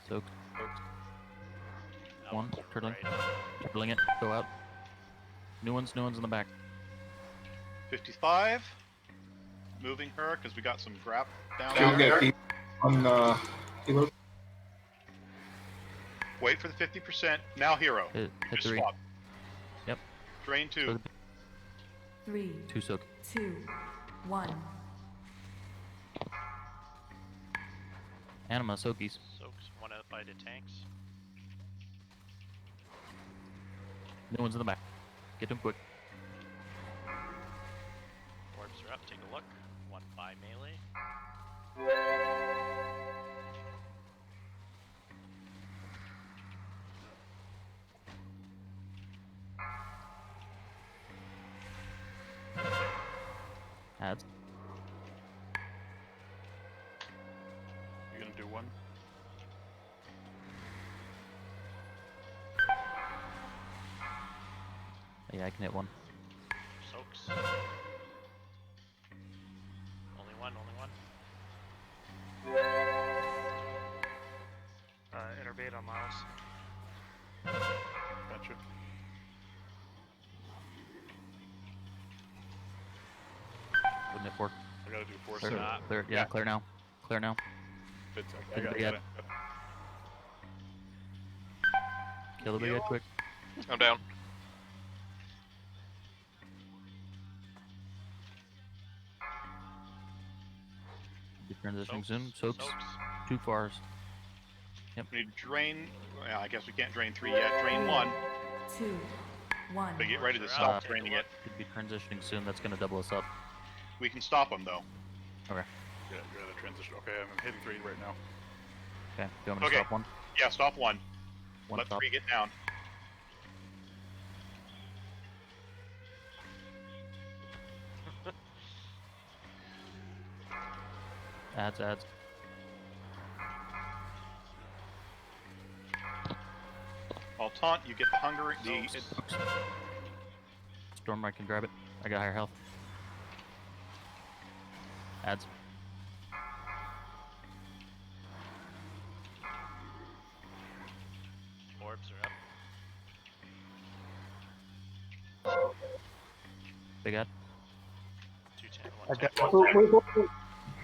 Soak. Oh, One. Turtling. right. Turtling it. Go out. New ones in the back. 55. Moving her because we got some grap down She'll there. get on healer. Wait for the 50%. Now hero. Hit Just 3. swap. Yep. Drain 2. Soak. 3, 2 soak. 2, 1. Anima soakies. Soaks one out by the tanks. New ones in the back. Get them quick. Orbs are up, take a look. One by melee. Adds. You gonna do one? Yeah, I can hit one. Soaks. Only one. Innervate on Miles. Gotcha. Wouldn't hit 4. I gotta do 4 Clear. seconds. Clear. Yeah, clear now. Clear now. I got it. Kill the big head quick. I'm down. Be transitioning Soaks. soon. Soaks. 2 fars. We need to drain. Well, I guess we can't drain 3 yet. Drain 1. 2, 1. But get ready to Orbs are stop up, take a draining look. it. Could be transitioning soon. That's gonna double us up. We can stop them though. Okay. Yeah, you're at a transition. Okay, I'm hitting 3 right now. Okay. Do you want me to Okay. stop one? Yeah, stop 1. One Let stop. 3 get down. Adds. I'll taunt. You get the hunger. Storm, I can grab it. I got higher health. Adds. Orbs are up. Big ad. 210, I 110. got. Wait.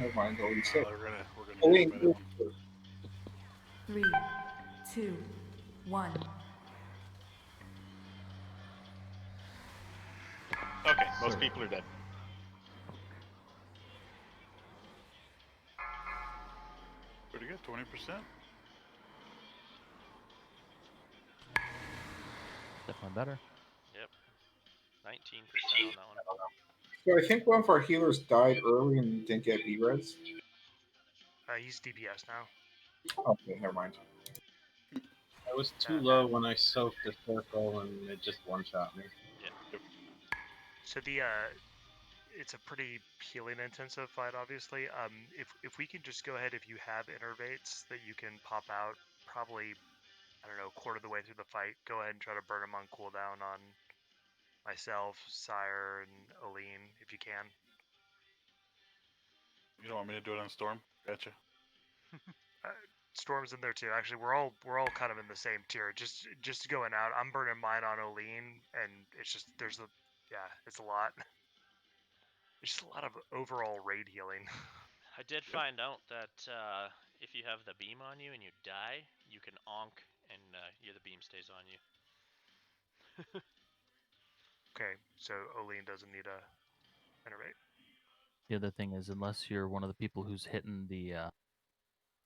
Never mind. Already said. We're gonna Wait, hit that one. 3, 2, 1. Okay, most people are dead. Pretty good, 20%. Definitely better. Yep. 19% on that one. So I think one of our healers died early and didn't get B-res. He's DPS now. Okay, never mind. I was too low when I soaked the circle and it just one-shot me. So it's a pretty healing intensive fight, obviously. If we can just go ahead, if you have innervates that you can pop out, probably, I don't know, quarter of the way through the fight, go ahead and try to burn them on cooldown on myself, Sire, and Aline, if you can. You don't want me to do it on Storm? Gotcha. Storm's in there too. Actually, we're all kind of in the same tier. Just going out, I'm burning mine on Aline, and it's just it's a lot. There's just a lot of overall raid healing. I did find out that if you have the beam on you and you die, you can onk and the beam stays on you. Okay, so Aline doesn't need a innervate. The other thing is, unless you're one of the people who's hitting the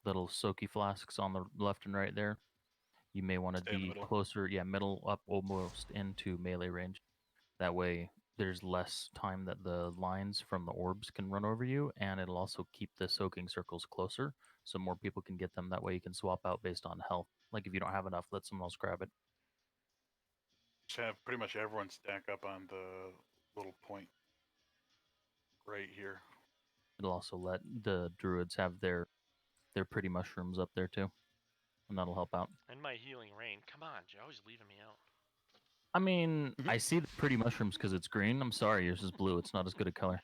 little soaky flasks on the left and right there, you may want to Stay in the be middle. closer, middle up almost into melee range. That way, there's less time that the lines from the orbs can run over you, and it'll also keep the soaking circles closer, so more people can get them. That way, you can swap out based on health. Like if you don't have enough, let someone else grab it. Just have pretty much everyone stack up on the little point right here. It'll also let the druids have their pretty mushrooms up there too, and that'll help out. And my healing rain. Come on, you're always leaving me out. I mean, I see the pretty mushrooms because it's green. I'm sorry, yours is blue. It's not as good a color.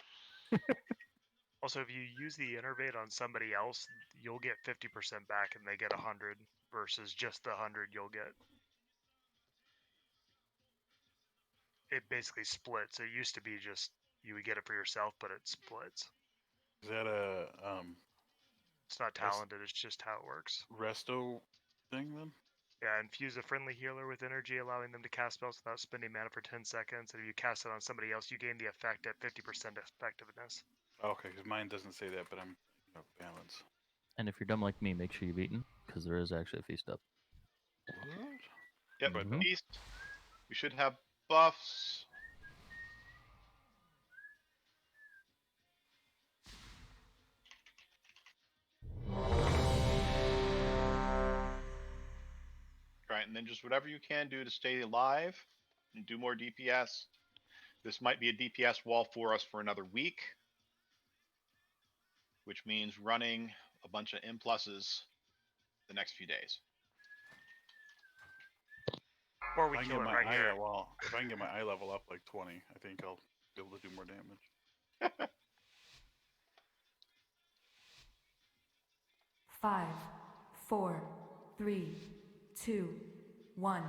Also, if you use the innervate on somebody else, you'll get 50% back, and they get 100 versus just the 100 you'll get. It basically splits. It used to be just you would get it for yourself, but it splits. Is that a It's not talented, it's just how it works. resto thing then? Yeah, infuse a friendly healer with energy, allowing them to cast spells without spending mana for 10 seconds. And if you cast it on somebody else, you gain the effect at 50% effectiveness. Okay, because mine doesn't say that, but I'm balance. And if you're dumb like me, make sure you've eaten, because there is actually a feast up. What? Yep, Mhm. East. We should have buffs. Right, and then just whatever you can do to stay alive and do more DPS. This might be a DPS wall for us for another week, which means running a bunch of M pluses the next few days. Or we If I can kill get it my right here. if I can get my eye level up like 20, I think I'll be able to do more damage. 5, 4, 3, 2, 1.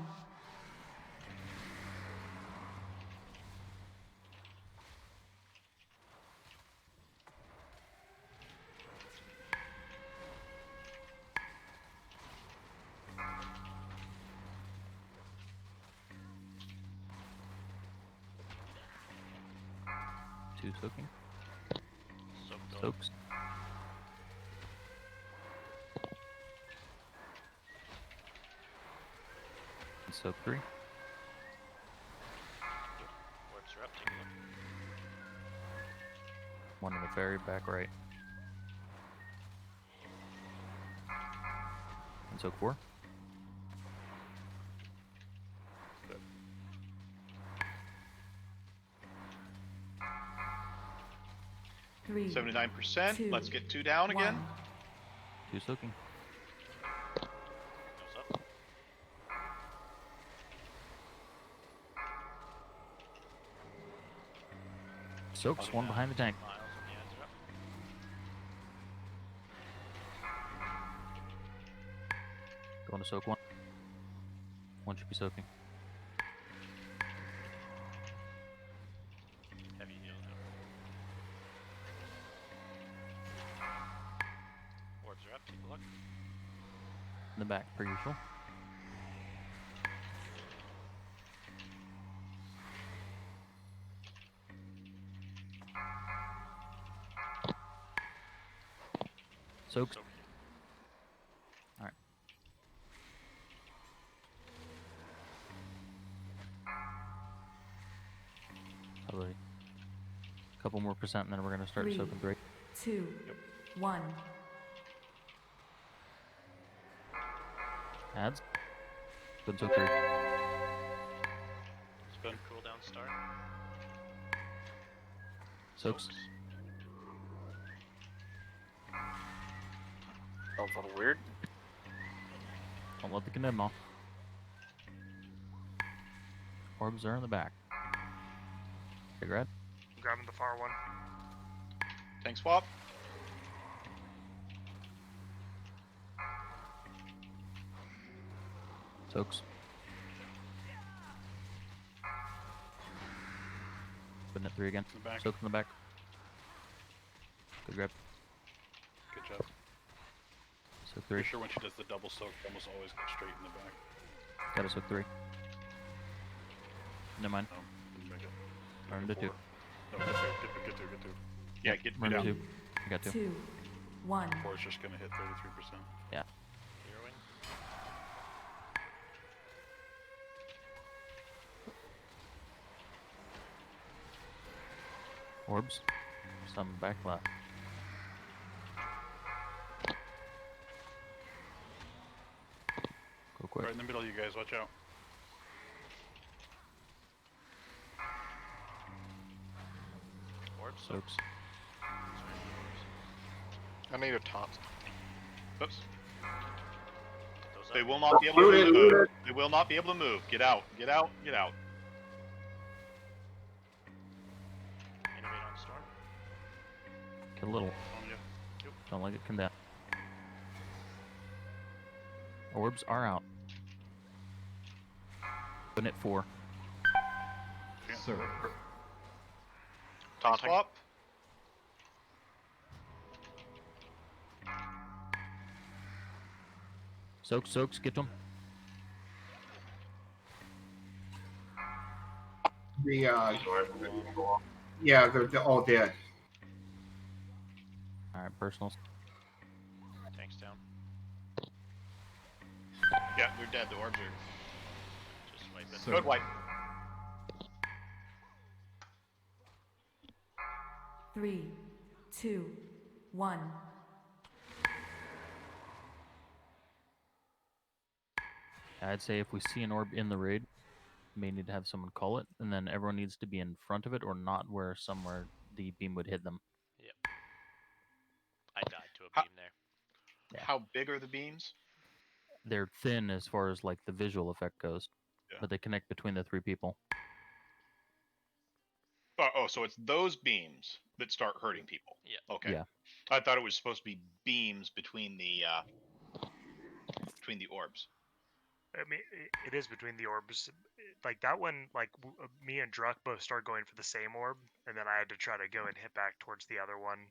Two soaking. Soaked up. Soaks. And soak 3. Orbs are up. Take a look. One in the very back right. And soak 4. Three, 79%. Let's get 2 down again. 1. 2 soaking. Goes up. Soaks, one behind the tank. Miles and the ads are up. Going to soak 1. 1 should be soaking. Heavy heal. Orbs are up. Take a look. In the back, per usual. Soaks. Soaked. Alright. Probably a couple more percent, and then we're going to start 3, soaking 3. 2, 1. Adds. Good soak 3. Spin cooldown start. Soaks. Sounds a little weird. Don't let the condemn off. Orbs are in the back. Big red. I'm grabbing the far one. Tank swap. Soaks. Putting it 3 again. In the back. Soak in the back. Good grab. Good job. Soak 3. Pretty sure when she does the double soak, she almost always goes straight in the back. Gotta soak 3. Never mind. No, didn't make it. Run to 2. No, get 2. Yeah, get Run to down. 2. I got 2. 2, 1. 4 is just gonna hit 33%. Yeah. Heroing. Orbs. Some back left. Go quick. Right in the middle, you guys, watch out. Orbs. Soaks. I need a taunt. Oops. Those They up. will not be able to move. They will not be able to move. Get out. Get out. Get out. Innovate on storm. Get a little. On you. Don't let it come down. Orbs are out. Open at 4. Sir. Taunting. Swap. Soaks, get them. The yeah, they're all dead. All right, personals. Tanks down. Yeah, they're dead. The orbs are. Just wipe it. Sir. Good wipe. 3, 2, 1. I'd say if we see an orb in the raid, we may need to have someone call it, and then everyone needs to be in front of it or not where somewhere the beam would hit them. Yep. I died to a How- beam there. Yeah. How big are the beams? They're thin as far as like the visual effect goes, Yeah. but they connect between the 3 people. Oh, so it's those beams that start hurting people. Yeah. Okay. Yeah. I thought it was supposed to be beams between the orbs. I mean, it is between the orbs. Like that one, like me and Druck both started going for the same orb, and then I had to try to go and hit back towards the other one.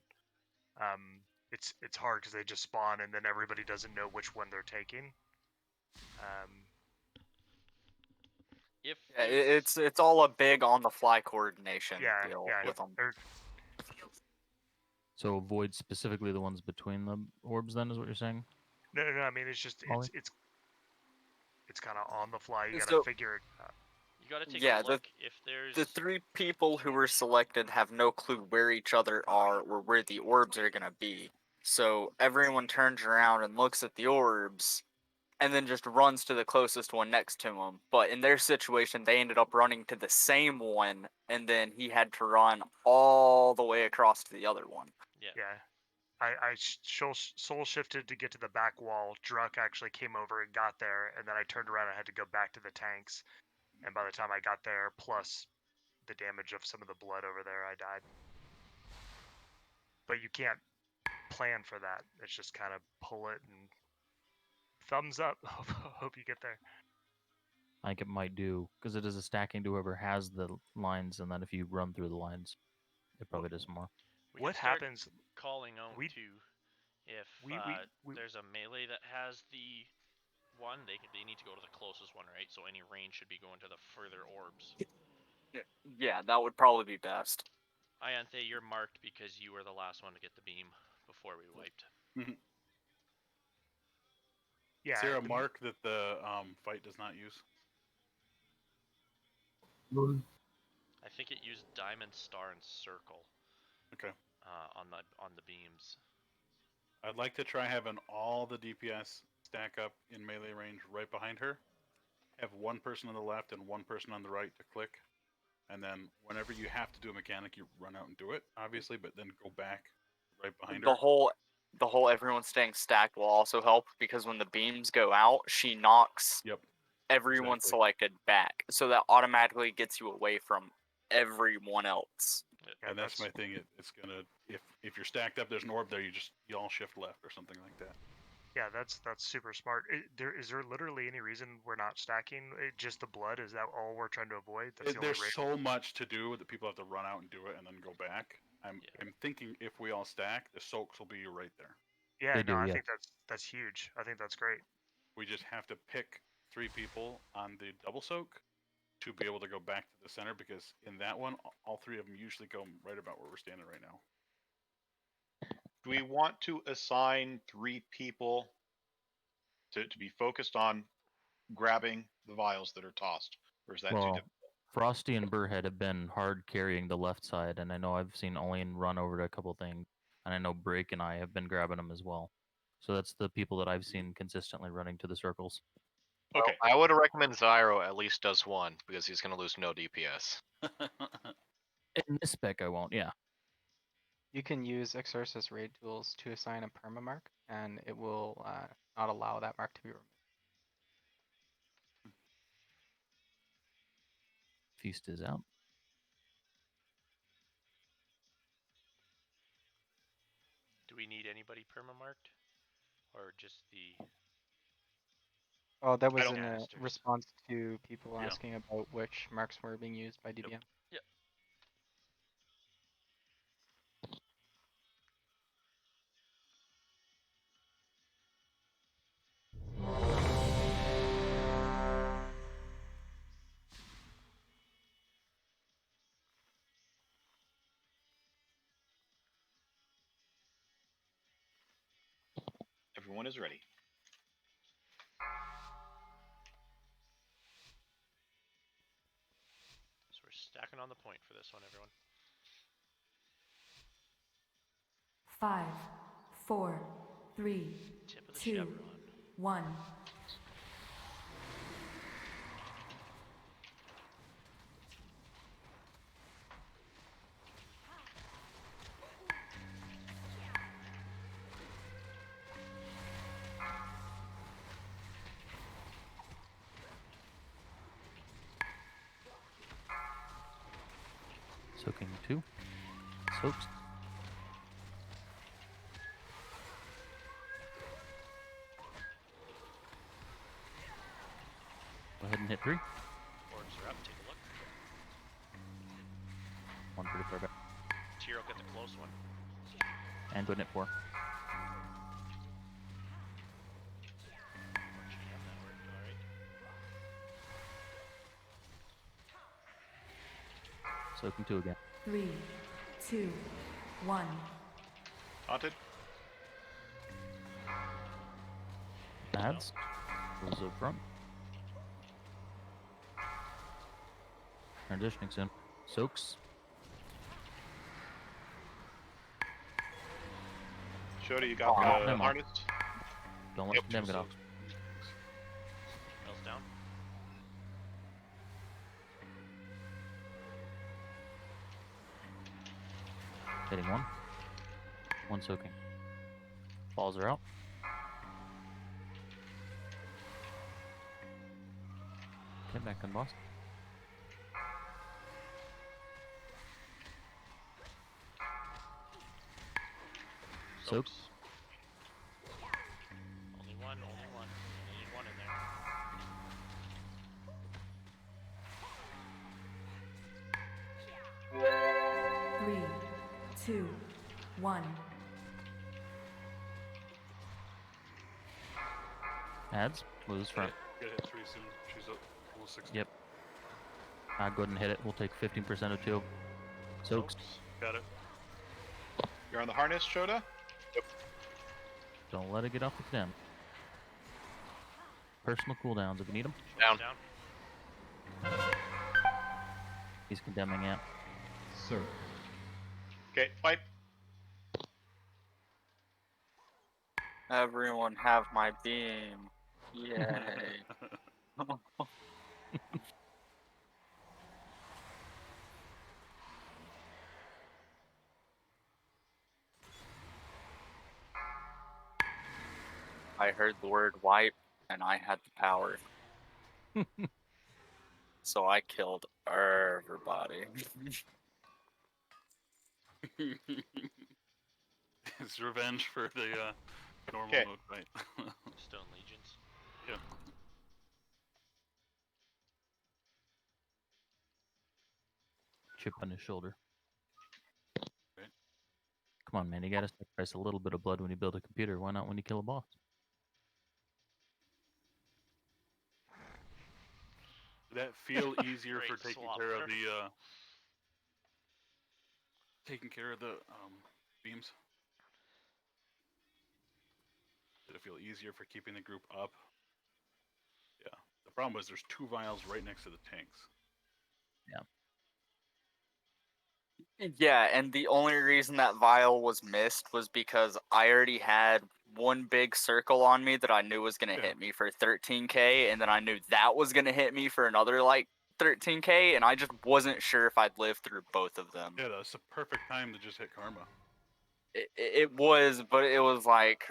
It's hard because they just spawn, and then everybody doesn't know which one they're taking. If Yeah, there's- it's all a big on the fly coordination Yeah, deal yeah. with them. So avoid specifically the ones between the orbs. Then is what you're saying? No. I mean, it's just Ollie? it's kind of on the fly. You gotta So- figure it out. you gotta take Yeah, a look if there's The 3 people who were selected have no clue where each other are or where the orbs are gonna be. So everyone turns around and looks at the orbs, and then just runs to the closest one next to him. But in their situation, they ended up running to the same one, and then he had to run all the way across to the other one. Yeah. I soul shifted to get to the back wall. Druck actually came over and got there, and then I turned around and had to go back to the tanks. And by the time I got there, plus the damage of some of the blood over there, I died. But you can't plan for that. It's just kind of pull it and thumbs up. Hope you get there. I think it might do because it is a stacking to whoever has the lines, and then if you run through the lines, it probably does more. we What can start happens? calling out we- too. If we- there's a melee that has the one, they need to go to the closest one, right? So any range should be going to the further orbs. Yeah, that would probably be best. Ianthe, you're marked because you were the last one to get the beam before we wiped. Yeah. Is there a the- mark that the fight does not use? I think it used diamond, star, and circle. Okay. On the beams. I'd like to try having all the DPS stack up in melee range right behind her. Have one person on the left and one person on the right to click. And then whenever you have to do a mechanic, you run out and do it, obviously, but then go back right behind her. The whole everyone staying stacked will also help because when the beams go out, she knocks Yep. everyone Exactly. selected back. So that automatically gets you away from everyone else. Yeah, And that's my thing. It's gonna if you're stacked up, there's an orb there. You all shift left or something like that. Yeah, that's super smart. Is there literally any reason we're not stacking? Just the blood? Is that all we're trying to avoid? That's the only There's raid- so much to do that people have to run out and do it and then go back. I'm thinking if we all stack, the soaks will be right there. Yeah, They no, do, I yeah. think that's huge. I think that's great. We just have to pick 3 people on the double soak to be able to go back to the center because in that one, all 3 of them usually go right about where we're standing right now. Do we want to assign 3 people to be focused on grabbing the vials that are tossed? Or is that too Well, difficult? Frosty and Burhead have been hard carrying the left side, and I know I've seen Olin run over to a couple things, and I know Break and I have been grabbing them as well. So that's the people that I've seen consistently running to the circles. Okay. I would recommend Zyro at least does one because he's going to lose no DPS. In this spec, I won't. Yeah. You can use Exorcist raid tools to assign a permamark, and it will not allow that mark to be removed. Feast is out. Do we need anybody permamarked? Or just the Oh, that was don't- in a Canisters. response to people Yeah. asking about which marks were being used by DBM. Yep. Everyone is ready. So we're stacking on the point for this one, everyone. 5, 4, 3, Tip of the 2, chevron. 1. Soaking 2. Soaks. Go ahead and hit 3. Orbs are up. Take a look. One pretty far back. Tiro, get the close one. And go ahead and hit 4. Unfortunately, that worked alright. Soaking 2 again. 3, 2, 1. Haunted. Pads. Goes up front. Transitioning soon. Soaks. Shota, you got the Never mind. harness? Don't let them get off. Bells down. Hitting 1. 1 soaking. Balls are out. Okay, back on boss. Soaks. Only one. Only one in there. 3, 2, 1. Pads. Lose front. Get hit 3 soon. She's up full 60. Yep. I'll go ahead and hit it. We'll take 15% of 2. Soaks. Got it. You're on the harness, Shota? Don't let it get off the stem. Personal cooldowns if you need them. Down. He's condemning it. Sir. Okay, fight. Everyone have my beam. Yay. I heard the word wipe and I had the power. So I killed everybody. It's revenge for the normal Okay. mode fight. Stone Legions. Yeah. Chip on his shoulder. Right. Come on, man. You gotta sacrifice a little bit of blood when you build a computer. Why not when you kill a boss? Did that feel easier for Great taking swap care there. of the beams? Did it feel easier for keeping the group up? Yeah. The problem was there's 2 vials right next to the tanks. Yeah, and the only reason that vial was missed was because I already had one big circle on me that I knew was going to hit me for 13k, and then I knew that was going to hit me for another, like, 13k, and I just wasn't sure if I'd live through both of them. Yeah, that's the perfect time to just hit Karma. It was, but it was, like,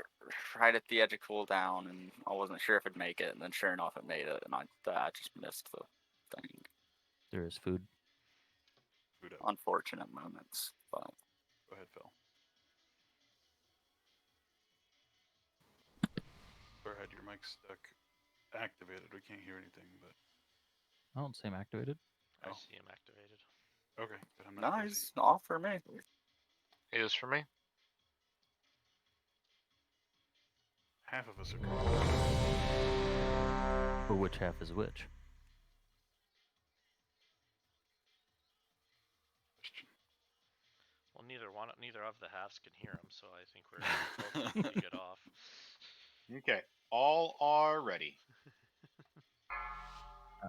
right at the edge of cooldown, and I wasn't sure if it'd make it, and then sure enough it made it, and I just missed the thing. There is food. Food up. Unfortunate moments, but... Go ahead, Phil. Or had your mic stuck. activated. We can't hear anything, but I don't see him activated. I Oh. see him activated. okay. But I'm not crazy. Nice. Off for me. It is for me. Half of us are correct. But which half is which? Question. Well, neither of the halves can hear him, so I think we're both pretty good off. Okay, all are ready.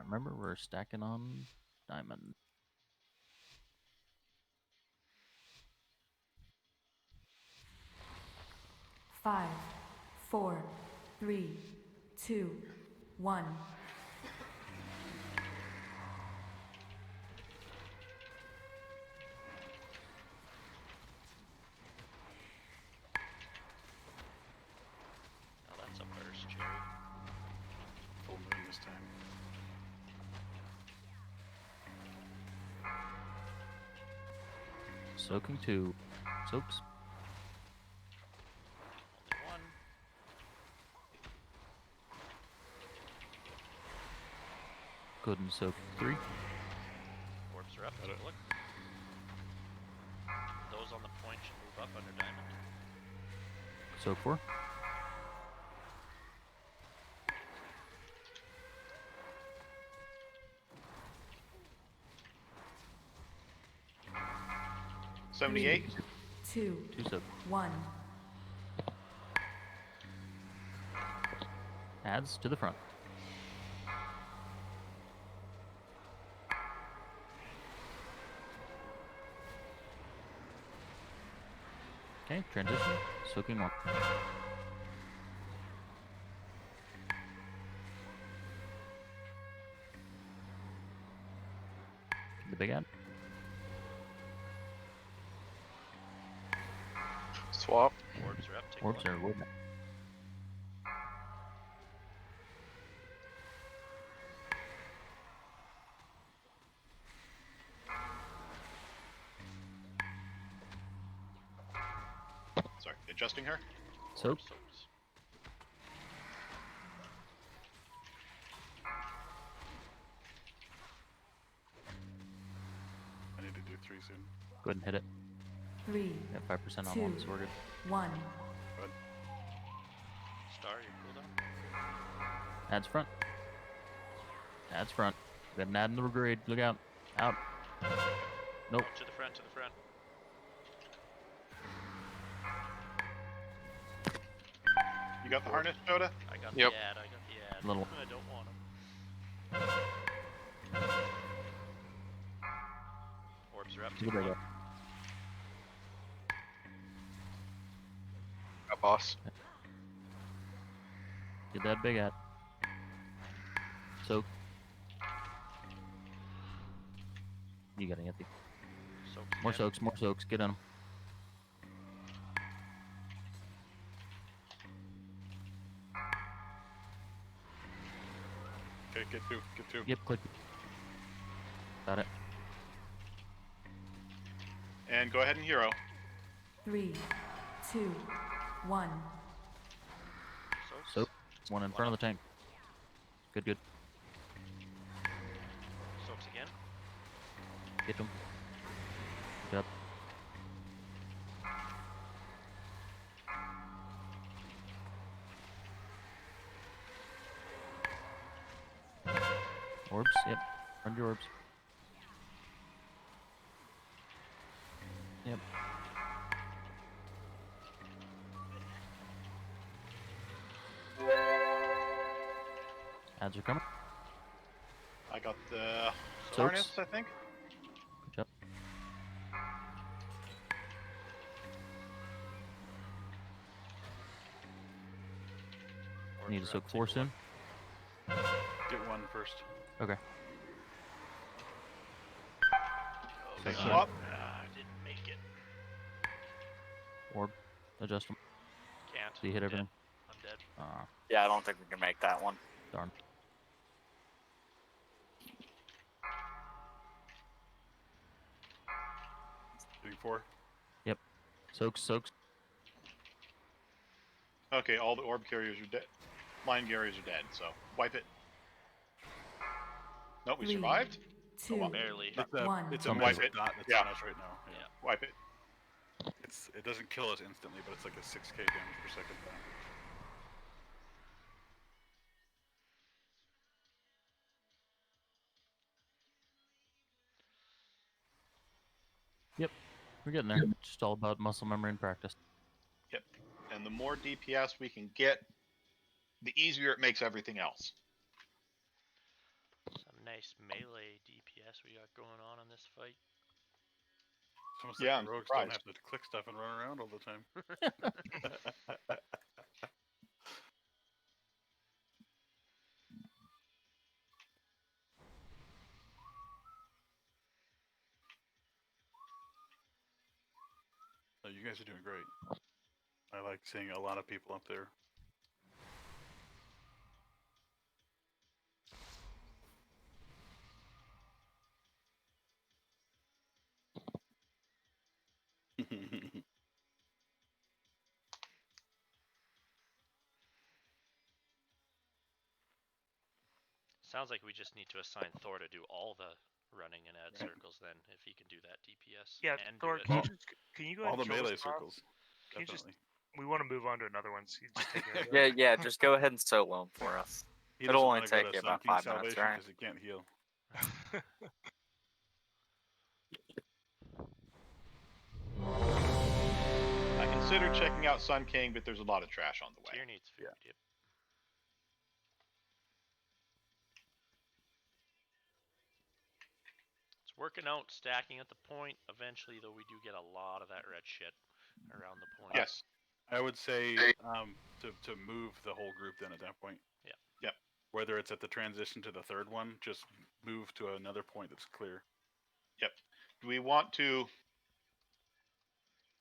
Remember, we're stacking on diamond. Five, 4, 3, 2, 1. Now that's a burst, Jerry. Full moon this time. Soaking 2. Soaks. Only one. Good and soak 3. Orbs are up. Take a look. Those on the point should move up under diamond. Soak 4. Three, 78. 2, 2 soak. 1. Adds to the front. Okay, transition. Soaking 1. The big ad. Swap. Orbs are up. Take Orbs a look. are wood. Sorry, adjusting her. Soak. Orbs soaked. I need to do 3 soon. Go ahead and hit it. 3, Got 5% on 2, one sorted. 1. Star, your cooldown. Adds front. Adds front. Got an ad in the grade. Look out. Out. Nope. Oh, to the front, to the front. You got the harness, Joda? I got Yep. the ad. I got the ad. Little. I don't want him. Orbs are up. Look Take at a that. look. Got boss. Get that big ad. Soak. You got an empty. Soaks More again. soaks. More soaks. Get on them. Okay, get 2. Get 2. Yep. Click. Got it. And go ahead and hero. 3, 2, 1. Soaks. Soak. One in front of the tank. Good. Good. Soaks again. Get them. Good job. Orbs. Yep. Run your orbs. Yep. Ads are coming. I got the Soaks. harness, I think. Good job. Orbs Need to are soak up. 4 Take a look. soon. Get 1 first. Okay. Oh, Soak God. Swap. I didn't make it. Orb. Adjust them. Can't. So you hit I'm everything. dead. I'm dead. Yeah, I don't think we can make that one. Darn. Getting 4. Soaks. Soaks. Okay, all the orb carriers are dead. line carriers are dead, so wipe it. Nope, we 3, survived. 2, well. Barely. It's a Some massive wipe it. dot that's Yeah. on us right now. Yeah. Wipe it. It doesn't kill us instantly, but it's like a 6k damage per second dot. Yep, we're getting there. Just all about muscle memory and practice. Yep. And the more DPS we can get, the easier it makes everything else. Some nice melee DPS we got going on in this fight. It's almost Yeah, like I'm the rogues surprised. don't have to click stuff and run around all the time. No, you guys are doing great. I like seeing a lot of people up there. Sounds like we just need to assign Thor to do all the running and add Right. circles then, if he can do that DPS. Yeah, and Thor, do it. can you go All ahead the and kill melee this boss? circles. Can you Definitely. just, we want to move on to another one, so you just take it. Yeah, yeah. Just go ahead and solo him for us. He It'll doesn't only want to go take to you Sun about King's 5 minutes, Salvation right? because he can't heal. I considered checking out Sun King, but there's a lot of trash on the way. Tyr needs food, yep. It's working out, stacking at the point. Eventually, though, we do get a lot of that red shit around the point. Yes. I would say to move the whole group then at that point. Yeah. Yep. Whether it's at the transition to the third one, just move to another point that's clear. Yep. Do we want to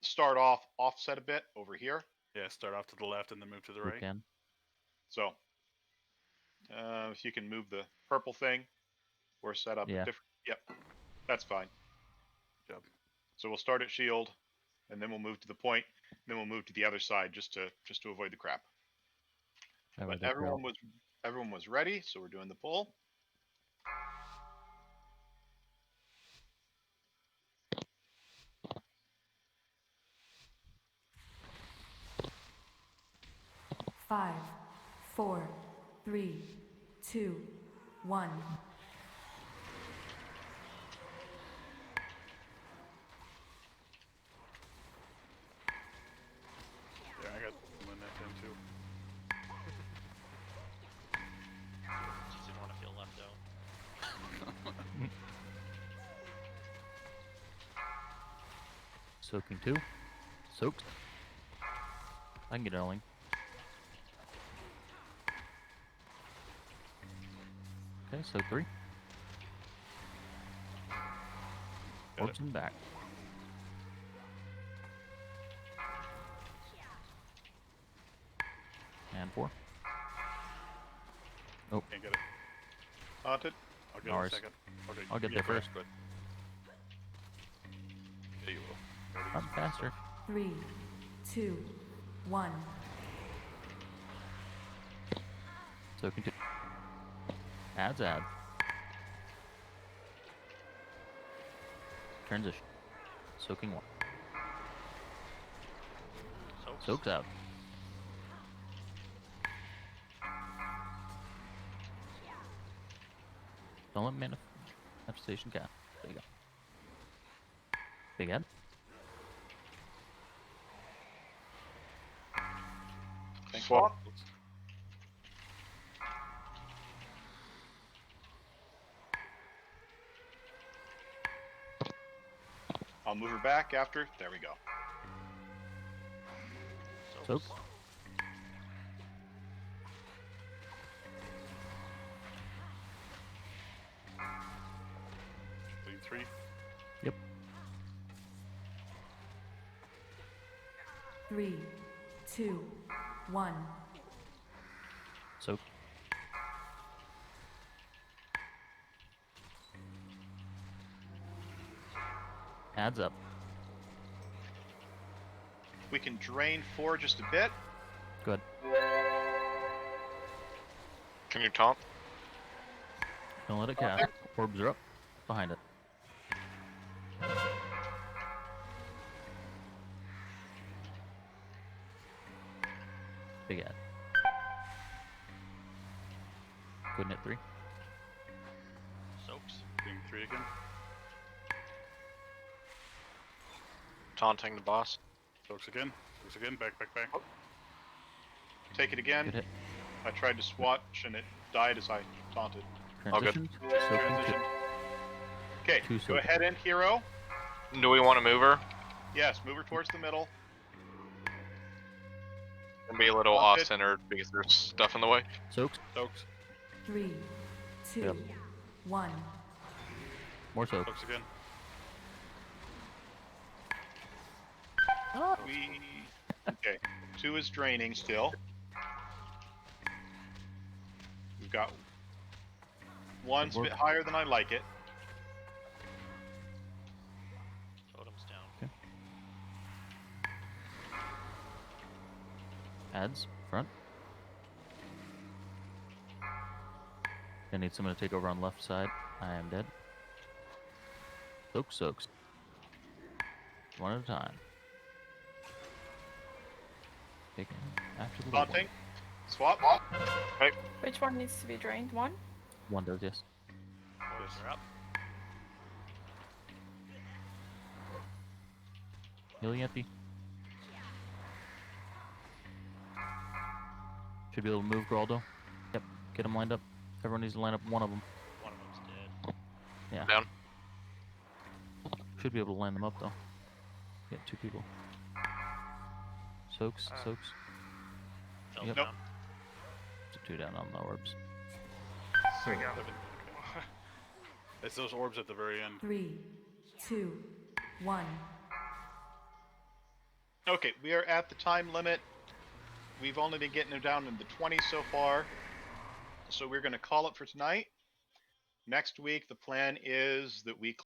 start offset a bit over here? Yeah, start off to the left and then move to the We right. can. So, if you can move the purple thing, or set up a Yeah. different. Yep, that's fine. Job. So we'll start at shield, and then we'll move to the point, and then we'll move to the other side just to avoid the crap. That way But they're everyone was ready, so we're doing the pull. Five, 4, 3, 2, 1. Yeah, I got one that time too. Just didn't want to feel left out. Soaking 2. Soaked. I can get Erling. Okay, so 3. Orbs and back. And 4. Oh, Can't get it. Haunted. I'll get it in Ours. a second. Okay, I'll get yeah, there first. Good. Yeah, you will. Ready? I'm faster. 3, 2, 1. Soaking 2. Adds add. Transition. Soaking 1. Soaks out. Don't let manifestation count. There you go. Big head. Thanks, Swap. Bob. I'll move her back after. There we go. Soaks. Doing 3. Yep. 3, 2, 1. Soak. Adds up. We can drain 4 just a bit. Good. Can you taunt? Don't let it cast. Orbs are up. Behind it. Big ad. Go ahead and hit 3. Soaks. Doing 3 again. Taunting the boss. Soaks again. Soaks again. Back. Take it again. Good hit. I tried to swatch and it died as I taunted. All good. Transition. Soaking 2. Transition. Okay, 2 go soaking. ahead and hero. Do we want to move her? Yes, move her towards the middle. And be a little Taunt it. off-centered because there's stuff in the way. Soaks. Soaks. 3, 2, Yep. 1. More soaks. Soaks again. Okay, 2 is draining still. We've got 1's a bit higher than I like it. Totem's down. Ads. Front. I need someone to take over on left side. I am dead. Soaks. One at a time. Take after the little one. Taunting. Swap. Which one needs to be drained? One? One does, yes. Orbs are up. Healing Epi. Should be able to move Graldo. Yep. Get them lined up. Everyone needs to line up one of them. One of them's dead. Yeah. Down. Should be able to line them up though. Get 2 people. Soaks. Fell Yep. down. It's a 2 down on the orbs. There we go. It's those orbs at the very end. 3, 2, 1. Okay, we are at the time limit. We've only been getting them down in the 20s so far. So we're going to call it for tonight. Next week, the plan is that we